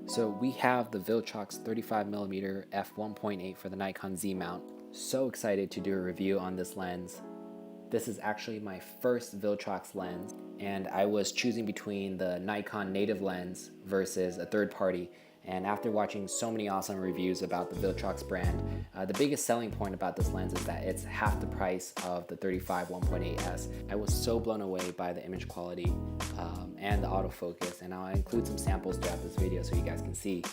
So we have the Viltrox 35mm f1.8 for the Nikon Z mount. So excited to do a review on this lens. This is actually my first Viltrox lens, and I was choosing between the Nikon native lens versus a third party. And after watching so many awesome reviews about the Viltrox brand, the biggest selling point about this lens is that it's half the price of the 35 1.8s. I was so blown away by the image quality and the autofocus, and I'll include some samples throughout this video so you guys can see.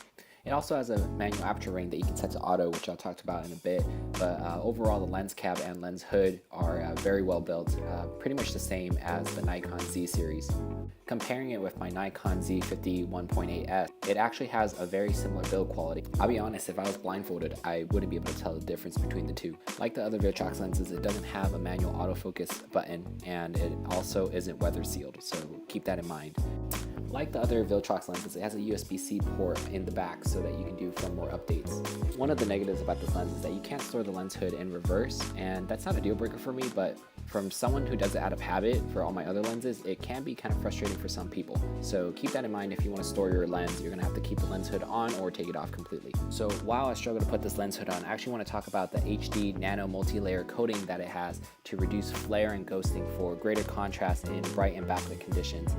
It also has a manual aperture ring that you can set to auto, which I'll talk about in a bit, but overall the lens cap and lens hood are very well built, pretty much the same as the Nikon Z series. Comparing it with my Nikon Z 1.8s, it actually has a very similar build quality. I'll be honest, if I was blindfolded, I wouldn't be able to tell the difference between the two. Like the other Viltrox lenses, it doesn't have a manual autofocus button, and it also isn't weather sealed, so keep that in mind. Like the other Viltrox lenses, it has a USB-C port in the back so that you can do firmware updates. One of the negatives about this lens is that you can't store the lens hood in reverse, and that's not a deal breaker for me, but from someone who does it out of habit for all my other lenses, it can be kind of frustrating for some people. So keep that in mind. If you want to store your lens, you're going to have to keep the lens hood on or take it off completely. So while I struggle to put this lens hood on, I actually want to talk about the HD Nano multi-layer coating that it has to reduce flare and ghosting for greater contrast in bright and backlit conditions.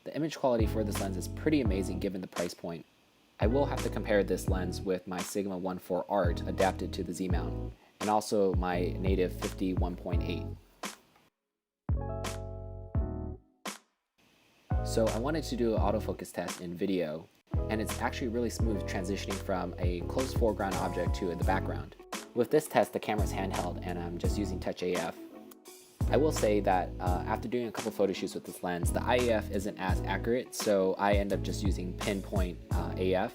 The image quality for this lens is pretty amazing given the price point. I will have to compare this lens with my Sigma 1.4 Art adapted to the Z mount, and also my native 1.8. So I wanted to do an autofocus test in video, and it's actually really smooth transitioning from a close foreground object to the background. With this test, the camera's handheld and I'm just using Touch AF. I will say that after doing a couple photo shoots with this lens, the IAF isn't as accurate, so I end up just using pinpoint AF.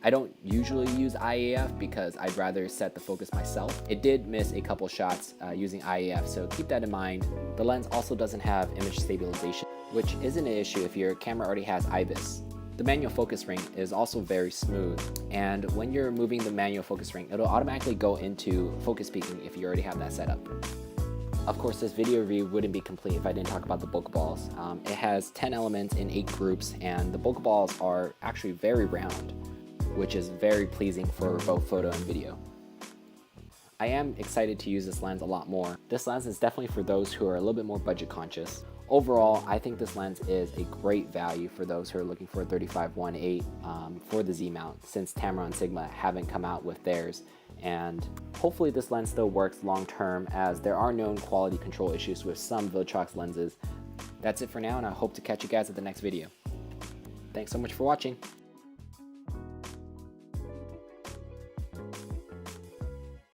I don't usually use IAF because I'd rather set the focus myself. It did miss a couple shots using IAF, so keep that in mind. The lens also doesn't have image stabilization, which isn't an issue if your camera already has IBIS. The manual focus ring is also very smooth, and when you're moving the manual focus ring, it'll automatically go into focus peaking if you already have that set up. Of course, this video review wouldn't be complete if I didn't talk about the bokeh balls. It has 10 elements in 8 groups, and the bokeh balls are actually very round, which is very pleasing for both photo and video. I am excited to use this lens a lot more. This lens is definitely for those who are a little bit more budget conscious. Overall, I think this lens is a great value for those who are looking for a 35 1.8 for the Z mount, since Tamron and Sigma haven't come out with theirs. And hopefully this lens still works long term, as there are known quality control issues with some Viltrox lenses. That's it for now, and I hope to catch you guys at the next video. Thanks so much for watching.